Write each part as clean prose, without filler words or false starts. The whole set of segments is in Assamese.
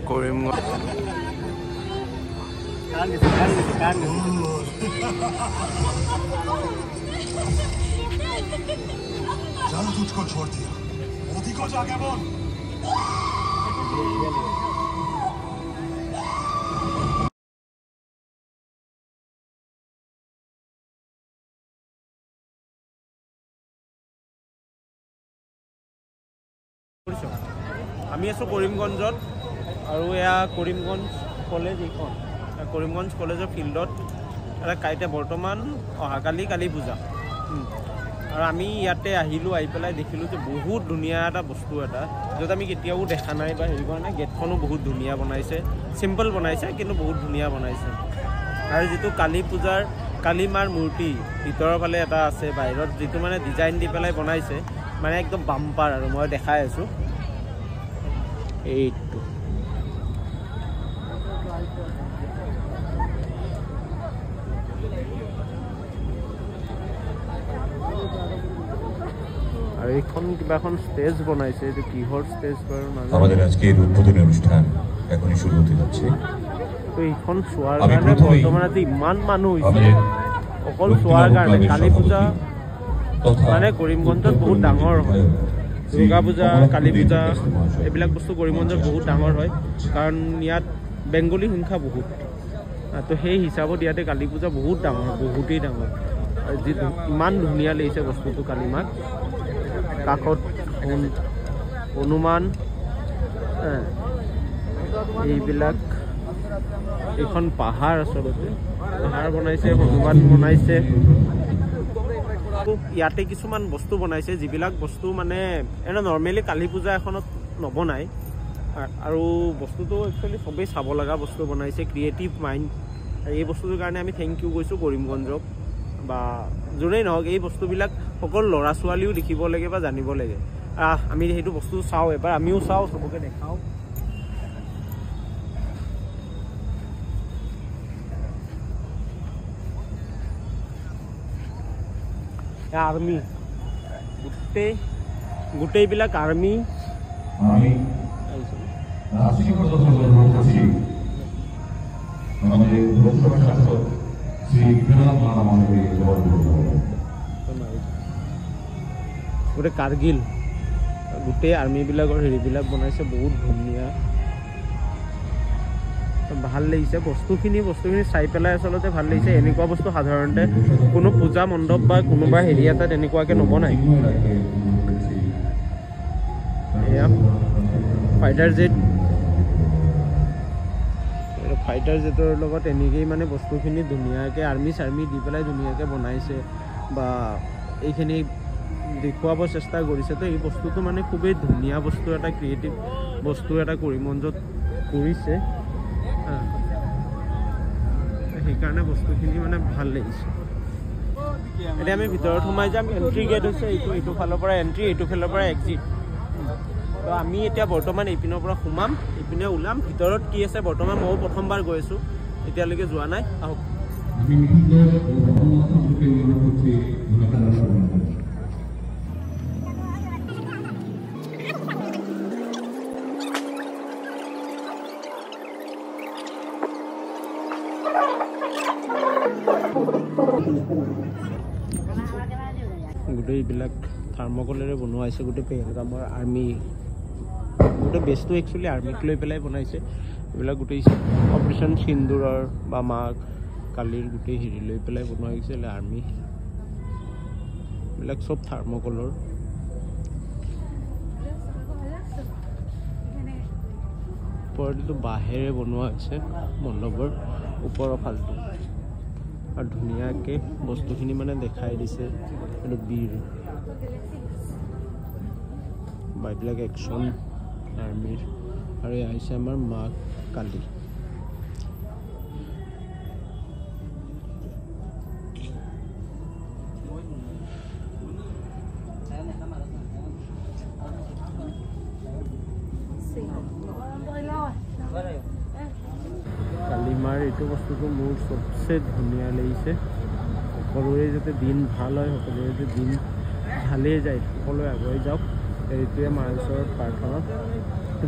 কৰিমগঞ্জ चल तुझको छोड़ दिया मोदी को जाके बोल আমি আছোঁ কৰিমগঞ্জত আৰু এয়া কৰিমগঞ্জ কলেজ এইখন কৰিমগঞ্জ কলেজৰ ফিল্ডত এটা কাইতে বৰ্তমান অহাকালি কালী পূজা আৰু আমি ইয়াতে আহিলোঁ আহি পেলাই দেখিলোঁ যে বহুত ধুনীয়া এটা বস্তু এটা য'ত আমি কেতিয়াও দেখা নাই বা হেৰি কৰা নাই গেটখনো বহুত ধুনীয়া বনাইছে চিম্পল বনাইছে কিন্তু বহুত ধুনীয়া বনাইছে আৰু যিটো কালী পূজাৰ কালী মাৰ মূৰ্তি ভিতৰৰ ফালে এটা আছে বাহিৰত যিটো মানে ডিজাইন দি পেলাই বনাইছে মানে একদম বাম্পাৰ আৰু মই দেখাই আছোঁ এইটো আৰ এখন কিবা এখন স্টেজ বনাইছে যে কিহৰ স্টেজ বাৰু নাজানো আমাদেৰ আজকেৰ উদ্বোধনী অনুষ্ঠান এখনই শুৰু হতে যাচ্ছে তো এইখন সোয়াৰ কাৰণে বৰ্তমানে ইমান মানুহ হৈছে অকল সোয়াৰ কাৰণে কালী পূজা মানে কৰিমগঞ্জত বহুত ডাঙৰ হয় দুৰ্গা পূজা কালী পূজা এইবিলাক বস্তু কৰিমগঞ্জত বহুত ডাঙৰ হয় কাৰণ ইয়াত বেংগলী সংখ্যা বহুত তো সেই হিচাপত ইয়াতে কালী পূজা বহুত ডাঙৰ বহুতেই ডাঙৰ আৰু যি ইমান ধুনীয়া লাগিছে বস্তুটো কালী মাক কাকত হনুমান এইবিলাক এখন পাহাৰ আচলতে পাহাৰ বনাইছে হনুমান বনাইছে ইয়াতে কিছুমান বস্তু বনাইছে যিবিলাক বস্তু মানে এনে নৰ্মেলি কালী পূজা এখনত নবনায় আৰু বস্তুটো একচুৱেলি সবেই চাব লগা বস্তু বনাইছে ক্ৰিয়েটিভ মাইণ্ড এই বস্তুটোৰ কাৰণে আমি থেংক ইউ কৈছোঁ কৰিমগঞ্জক বা যোনেই নহওক এই বস্তুবিলাক সকলো ল'ৰা ছোৱালীও দেখিব লাগে বা জানিব লাগে আমি সেইটো বস্তু চাওঁ এবাৰ আমিও চাওঁ চবকে দেখাওঁ আৰ্মি গোটেইবিলাক আৰ্মি গোটেই কাৰ্গিল গোটেই আৰ্মিবিলাকৰ হেৰিবিলাক বনাইছে বহুত ধুনীয়া ভাল লাগিছে বস্তুখিনি চাই পেলাই আচলতে ভাল লাগিছে এনেকুৱা বস্তু সাধাৰণতে কোনো পূজা মণ্ডপ বা কোনোবা হেৰি এটাত এনেকুৱাকৈ নবনায় এয়া ফাইটাৰ জেটৰ লগত এনেকেই মানে বস্তুখিনি ধুনীয়াকৈ আৰ্মি চাৰ্মি দি পেলাই ধুনীয়াকৈ বনাইছে বা এইখিনি দেখুৱাব চেষ্টা কৰিছে তো এই বস্তুটো মানে খুবেই ধুনীয়া বস্তু এটা ক্ৰিয়েটিভ বস্তু এটা কৰিমগঞ্জত কৰিছে সেইকাৰণে বস্তুখিনি মানে ভাল লাগিছে এতিয়া আমি ভিতৰত সোমাই যাম এণ্ট্ৰি গেট হৈছে এইটো ফালৰ পৰা এণ্ট্ৰি এইটো ফালৰ পৰা এক্সিট তো আমি এতিয়া বৰ্তমান এইপিনৰ পৰা সোমাম এইপিনে ওলাম ভিতৰত কি আছে বৰ্তমান ময়ো প্ৰথমবাৰ গৈ আছোঁ এতিয়ালৈকে যোৱা নাই আহক গোটেই এইবিলাক থাৰ্মকলেৰে বনোৱা হৈছে গোটেই পেহেলগামৰ আৰ্মি গোটেই বেছটো একচুৱেলি আৰ্মিক লৈ পেলাই বনাইছে এইবিলাক গোটেই অপাৰেশ্যন সিন্দুৰৰ বা মা কালিৰ গোটেই হেৰি লৈ পেলাই বনোৱা হৈছে আৰ্মি এইবিলাক চব থাৰ্মকলৰ ওপৰতো বাঁহেৰে বনোৱা হৈছে মণ্ডপৰ ওপৰৰ ফালটো আৰু ধুনীয়াকৈ বস্তুখিনি মানে দেখাই দিছে এইটো বীৰ বা এইবিলাক একশ্যন আৰ্মিৰ আৰু এয়া হৈছে আমাৰ মা কালী কালীমাৰ এইটো বস্তুটো মোৰ চবচে ধুনীয়া লাগিছে সকলোৰে যাতে দিন ভাল হয় সকলোৰে যাতে দিন ভালেই যায় সকলোৱে আগুৱাই যাওক এইটোৱে মাৰ ওচৰত প্ৰাৰ্থনা,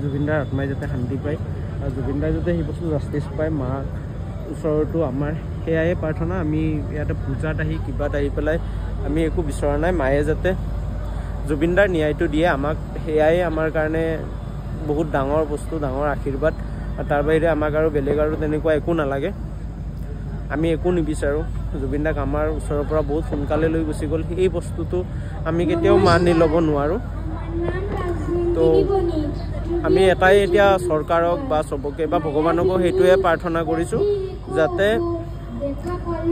জুবিন দাৰ আত্মাই যাতে শান্তি পায় আৰু জুবিন দাই যাতে সেই বস্তু জাষ্টিছ পায়, মাৰ ওচৰতো আমাৰ সেয়াই প্ৰাৰ্থনা। আমি ইয়াতে পূজাত আহি কিবাত আহি পেলাই আমি একো বিচৰা নাই, মায়ে যাতে জুবিন দাৰ ন্যায়টো দিয়ে আমাক, সেয়াই আমাৰ কাৰণে বহুত ডাঙৰ বস্তু, ডাঙৰ আশীৰ্বাদ। আৰু তাৰ বাহিৰে আমাক আৰু বেলেগ আৰু তেনেকুৱা একো নালাগে, আমি একো নিবিচাৰোঁ। জুবিন দাক আমাৰ ওচৰৰ পৰা বহুত সোনকালে লৈ গুচি গ'ল, এই বস্তুটো আমি কেতিয়াও মানি ল'ব নোৱাৰোঁ। তো আমি এটাই এতিয়া চৰকাৰক বা চবকে বা ভগৱানকো সেইটোৱে প্ৰাৰ্থনা কৰিছোঁ যাতে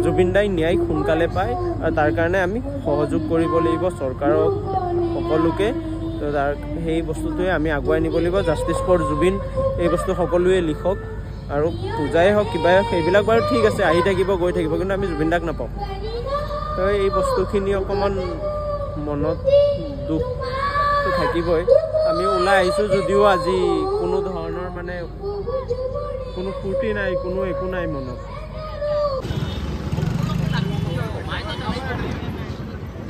জুবিন দাই ন্যায় সোনকালে পায়, আৰু তাৰ কাৰণে আমি সহযোগ কৰিব লাগিব চৰকাৰক, সকলোকে। তো তাৰ সেই বস্তুটোৱে আমি আগুৱাই নিব লাগিব। জাষ্টিছ ফৰ জুবিন এই বস্তু সকলোৱে লিখক, আৰু পূজাই হওক কিবাই হওক সেইবিলাক বাৰু ঠিক আছে, আহি থাকিব গৈ থাকিব, কিন্তু আমি জুবিন দাক নাপাওঁ। তো এই বস্তুখিনি অকণমান মনত দুখটো থাকিবই। আমি ওলাই আহিছোঁ যদিও আজি কোনো ধৰণৰ মানে কোনো ফূৰ্তি নাই, কোনো একো নাই মনত।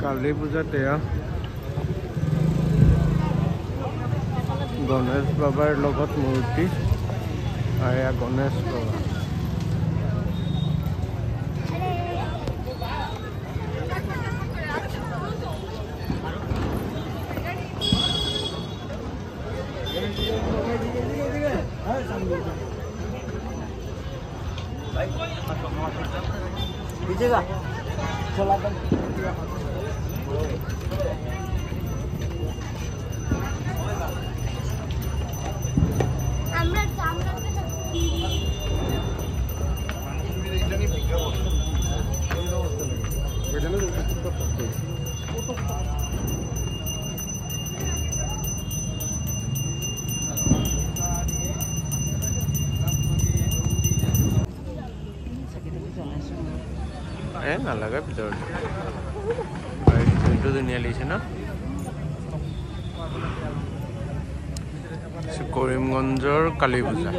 কালী পূজাত এয়া গণেশ বাবাৰ লগত মূৰ্তি, আৰু এয়া গণেশ বাবা। নালাগে ভিতৰত, এইটো ধুনীয়া লাগিছে ন। কৰিমগঞ্জৰ কালী পূজা।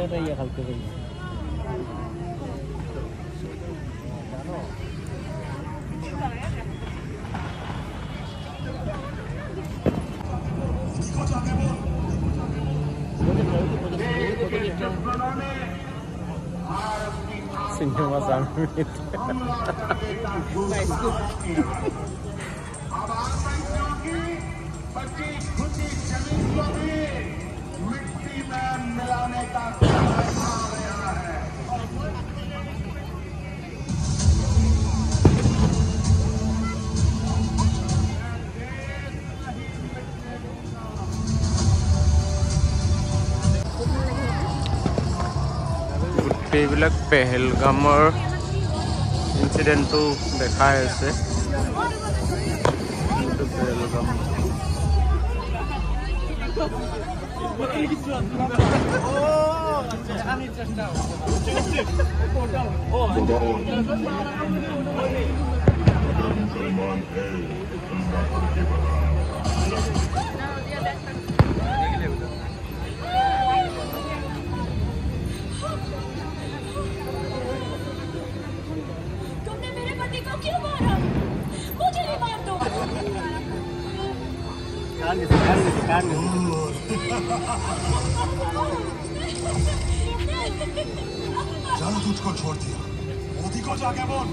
सिनेमा सामने এইবিলাক পেহেলগামৰ ইনচিডেণ্টটো দেখাই আছে। পেহেলগাম चल तुझको छोड़ दिया, मोदी को जाके बोल।